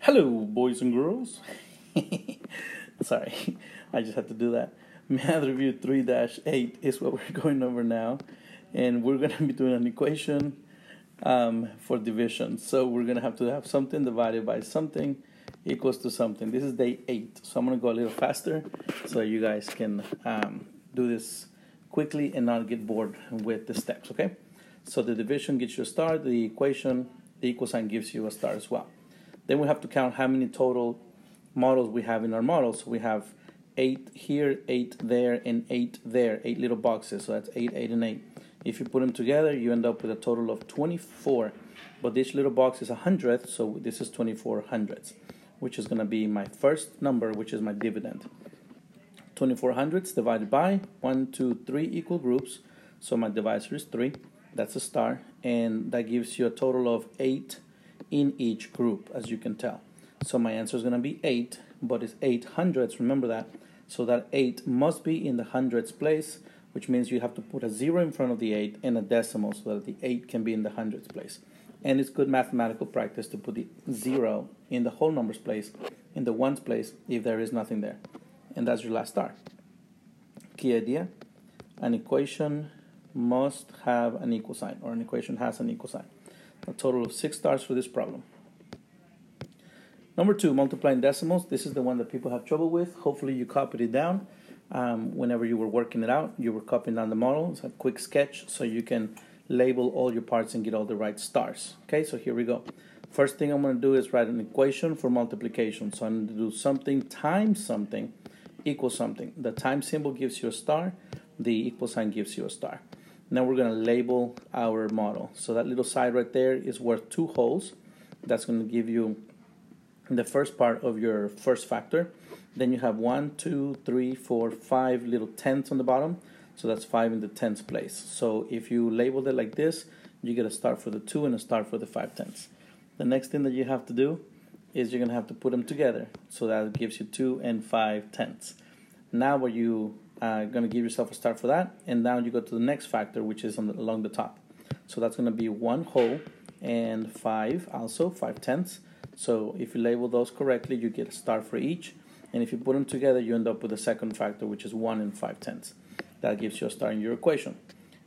Hello, boys and girls. Sorry, I just had to do that. Math Review 3-8 is what we're going over now. And we're going to be doing an equation for division. So we're going to have something divided by something equals to something. This is day 8. So I'm going to go a little faster so you guys can do this quickly and not get bored with the steps, okay? So the division gets you a star. The equation, the equal sign gives you a star as well. Then we have to count how many total models we have in our model. So we have 8 here, 8 there, and 8 there. 8 little boxes. So that's 8, 8, and 8. If you put them together, you end up with a total of 24. But each little box is a hundredth, so this is 24 hundredths, which is going to be my first number, which is my dividend. 24 hundredths divided by 1, 2, 3 equal groups. So my divisor is 3. That's a star. And that gives you a total of 8 in each group, as you can tell. So my answer is going to be 8, but it's 8 hundredths, remember that. So that 8 must be in the hundredths place, which means you have to put a 0 in front of the 8 and a decimal so that the 8 can be in the hundredths place. And it's good mathematical practice to put the 0 in the whole numbers place, in the ones place, if there is nothing there. And that's your last star. Key idea: an equation must have an equal sign, or an equation has an equal sign. A total of 6 stars for this problem. Number 2, multiplying decimals. This is the one that people have trouble with. Hopefully you copied it down. Whenever you were working it out, you were copying down the model. It's a quick sketch so you can label all your parts and get all the right stars. Okay, so here we go. First thing I'm going to do is write an equation for multiplication. So I'm going to do something times something equals something. The times symbol gives you a star. The equal sign gives you a star. Now we're going to label our model. So that little side right there is worth 2 wholes. That's going to give you the first part of your first factor. Then you have 1, 2, 3, 4, 5 little tenths on the bottom. So that's 5 in the tenths place. So if you label it like this, you get a star for the 2 and a star for the 5 tenths. The next thing that you have to do is you're going to have to put them together. So that gives you 2 and 5 tenths. Now what you going to give yourself a star for that, and now you go to the next factor, which is along the top. So that's going to be 1 whole and 5, also 5 tenths. So if you label those correctly, you get a star for each, and if you put them together, you end up with the second factor, which is 1 and 5 tenths. That gives you a star in your equation.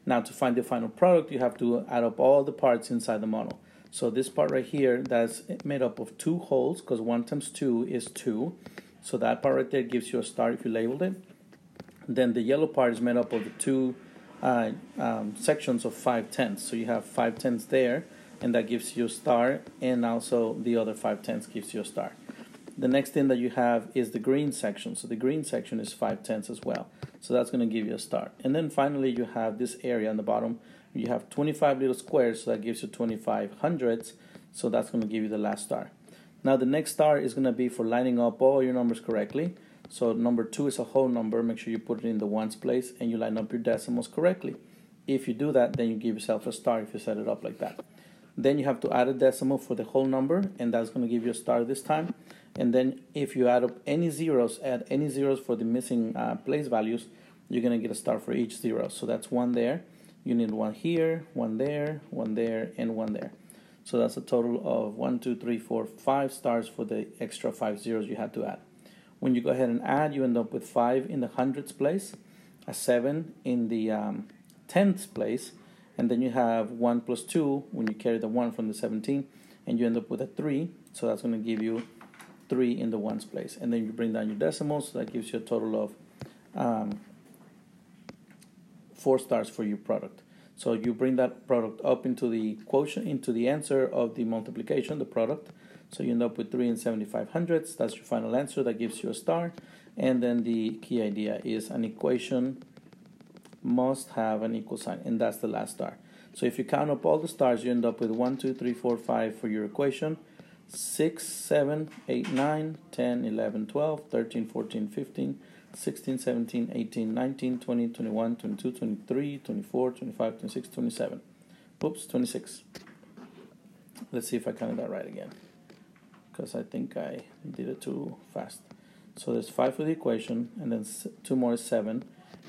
Now to find the final product, you have to add up all the parts inside the model. So this part right here, that's made up of 2 wholes, because 1 times 2 is 2. So that part right there gives you a star if you labeled it. Then the yellow part is made up of the 2 sections of 5 tenths. So you have 5 tenths there, and that gives you a star, and also the other 5 tenths gives you a star. The next thing that you have is the green section. So the green section is 5 tenths as well. So that's going to give you a star. And then finally you have this area on the bottom. You have 25 little squares, so that gives you 25 hundredths. So that's going to give you the last star. Now the next star is going to be for lining up all your numbers correctly. So number 2 is a whole number. Make sure you put it in the ones place and you line up your decimals correctly. If you do that, then you give yourself a star if you set it up like that. Then you have to add a decimal for the whole number, and that's going to give you a star this time. And then if you add up any zeros, add any zeros for the missing place values, you're going to get a star for each 0. So that's 1 there. You need 1 here, 1 there, 1 there, and 1 there. So that's a total of 1, 2, 3, 4, 5 stars for the extra 5 zeros you had to add. When you go ahead and add, you end up with 5 in the hundredths place, a 7 in the tenths place, and then you have 1 plus 2 when you carry the 1 from the 17, and you end up with a 3. So that's going to give you 3 in the ones place. And then you bring down your decimals, so that gives you a total of 4 stars for your product. So you bring that product up into the quotient, into the answer of the multiplication, the product. So you end up with 3 and 75 hundredths. That's your final answer. That gives you a star. And then the key idea is an equation must have an equal sign, and that's the last star. So if you count up all the stars, you end up with 1, 2, 3, 4, 5 for your equation. 6, 7, 8, 9, 10, 11, 12, 13, 14, 15, 16, 17, 18, 19, 20, 21, 22, 23, 24, 25, 26, 27. Oops, 26. Let's see if I counted that right again, because I think I did it too fast. So there's 5 for the equation, and then 2 more is 7,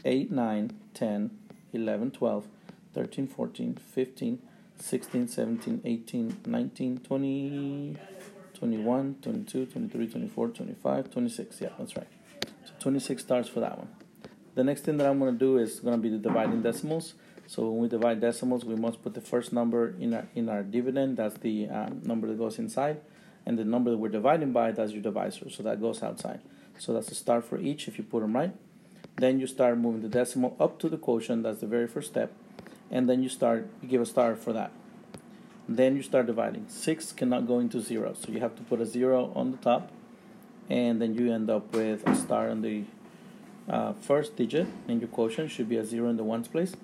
8, 9, 10, 11, 12, 13, 14, 15, 16, 17, 18, 19, 20, 21, 22, 23, 24, 25, 26. Yeah, that's right. So 26 stars for that one. The next thing that I'm going to do is going to be the dividing decimals. So when we divide decimals, we must put the first number in our dividend. That's the number that goes inside. And the number that we're dividing by, that's your divisor. So that goes outside. So that's a star for each if you put them right. Then you start moving the decimal up to the quotient. That's the very first step. And then you give a star for that. Then you start dividing. 6 cannot go into 0. So you have to put a 0 on the top. And then you end up with a star on the first digit. And your quotient should be a 0 in the ones place.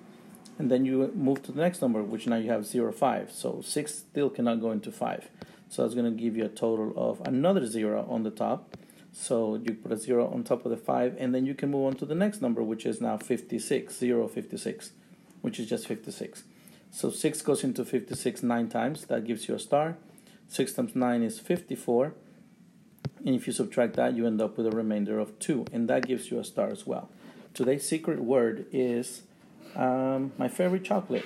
And then you move to the next number, which now you have 0, 5. So 6 still cannot go into 5. So that's going to give you a total of another 0 on the top. So you put a 0 on top of the 5, and then you can move on to the next number, which is now 56, 0, 56, which is just 56. So 6 goes into 56 9 times. That gives you a star. 6 times 9 is 54. And if you subtract that, you end up with a remainder of 2, and that gives you a star as well. Today's secret word is my favorite chocolate,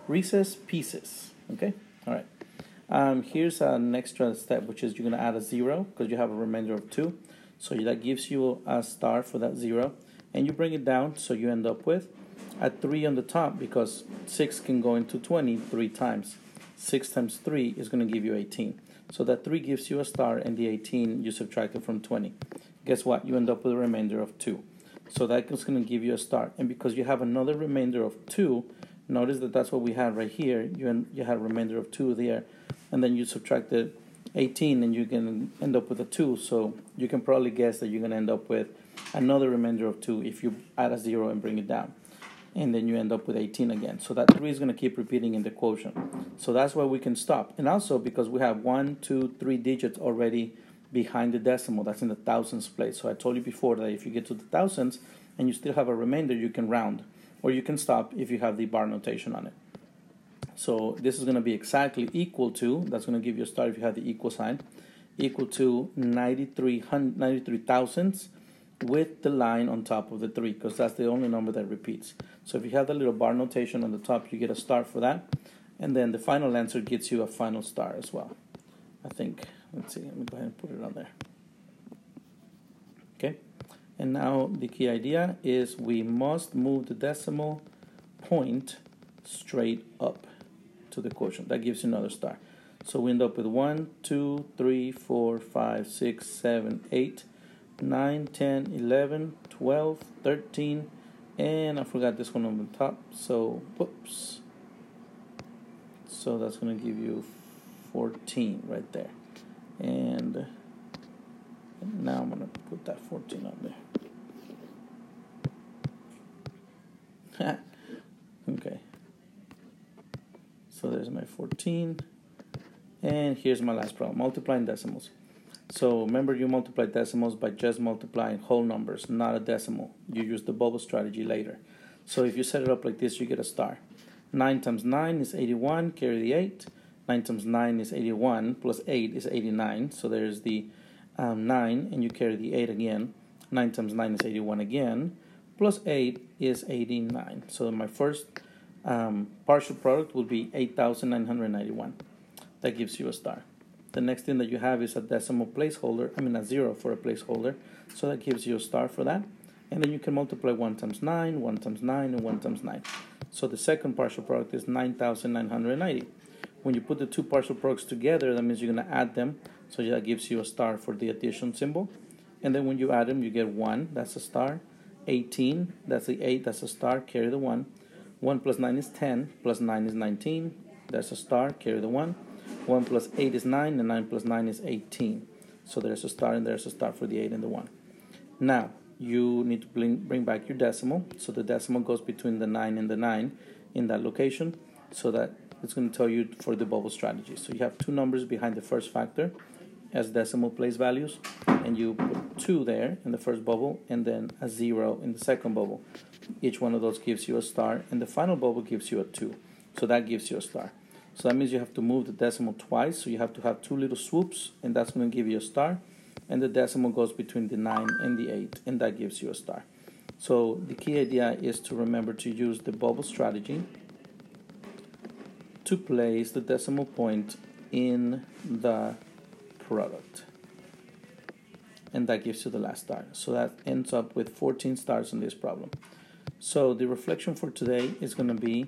Reese's Pieces. Okay? All right. Here's an extra step, which is you're going to add a 0 because you have a remainder of 2. So that gives you a star for that 0. And you bring it down, so you end up with a 3 on the top because 6 can go into 20 3 times. 6 times 3 is going to give you 18. So that 3 gives you a star, and the 18 you subtracted from 20. Guess what? You end up with a remainder of 2. So that is going to give you a star. And because you have another remainder of 2, notice that that's what we had right here. You had a remainder of 2 there. And then you subtract the 18 and you can end up with a 2. So you can probably guess that you're going to end up with another remainder of 2 if you add a 0 and bring it down. And then you end up with 18 again. So that 3 is going to keep repeating in the quotient. So that's why we can stop. And also because we have 1, 2, 3 digits already behind the decimal. That's in the thousands place. So I told you before that if you get to the thousands and you still have a remainder, you can round. Or you can stop if you have the bar notation on it. So this is going to be exactly equal to, that's going to give you a star if you have the equal sign, equal to 93 thousandths with the line on top of the 3, because that's the only number that repeats. So if you have the little bar notation on the top, you get a star for that. And then the final answer gets you a final star as well. I think, let's see, let me go ahead and put it on there. Okay, and now the key idea is we must move the decimal point straight up to the quotient. That gives you another star. So we end up with 1, 2, 3, 4, 5, 6, 7, 8, 9, 10, 11, 12, 13, and I forgot this one on the top. So, whoops. So that's going to give you 14 right there. And now I'm going to put that 14 on there. Okay. So there's my 14. And here's my last problem, multiplying decimals. So remember, you multiply decimals by just multiplying whole numbers, not a decimal. You use the bubble strategy later. So if you set it up like this, you get a star. 9 times 9 is 81, carry the 8. 9 times 9 is 81, plus 8 is 89. So there's the 9, and you carry the 8 again. 9 times 9 is 81 again, plus 8 is 89. So my first partial product will be 8,991. That gives you a star. The next thing that you have is a decimal placeholder, a 0 for a placeholder. So that gives you a star for that. And then you can multiply 1 times 9, 1 times 9, and 1 times 9. So the second partial product is 9,990. When you put the two partial products together, that means you're going to add them. So that gives you a star for the addition symbol. And then when you add them, you get 1, that's a star. 18, that's the 8, that's a star, carry the 1. 1 plus 9 is 10, plus 9 is 19, that's a star, carry the 1. 1 plus 8 is 9, and 9 plus 9 is 18. So there's a star, and there's a star for the 8 and the 1. Now, you need to bring back your decimal. So the decimal goes between the 9 and the 9 in that location. So that it's going to tell you for the bubble strategy. So you have two numbers behind the first factor as decimal place values. And you put 2 there in the first bubble, and then a 0 in the second bubble. Each one of those gives you a star, and the final bubble gives you a 2. So that gives you a star. So that means you have to move the decimal twice. So you have to have 2 little swoops, and that's going to give you a star. And the decimal goes between the 9 and the 8, and that gives you a star. So the key idea is to remember to use the bubble strategy to place the decimal point in the product. And that gives you the last star. So that ends up with 14 stars on this problem. So the reflection for today is going to be,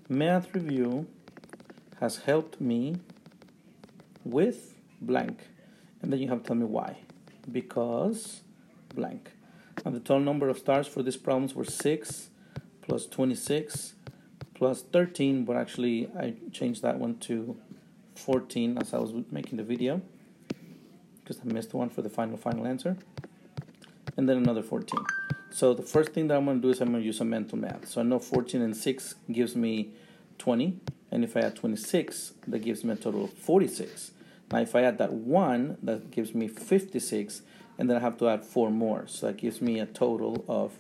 math review has helped me with blank. And then you have to tell me why. Because blank. And the total number of stars for these problems were 6 plus 26 plus 13, but actually I changed that one to 14 as I was making the video, because I missed one for the final answer, and then another 14. So the first thing that I'm going to do is I'm going to use some mental math. So I know 14 and 6 gives me 20, and if I add 26, that gives me a total of 46. Now if I add that 1, that gives me 56, and then I have to add 4 more, so that gives me a total of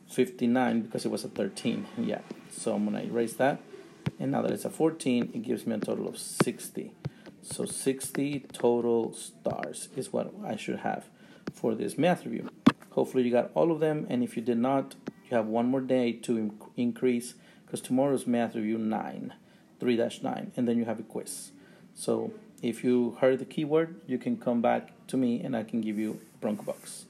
59 because it was a 13. Yeah, so I'm going to erase that, and now that it's a 14, it gives me a total of 60. So 60 total stars is what I should have for this math review. Hopefully you got all of them, and if you did not, you have one more day to increase, because tomorrow's math review 9, 3-9, and then you have a quiz. So if you heard the keyword, you can come back to me and I can give you a Bronco Box.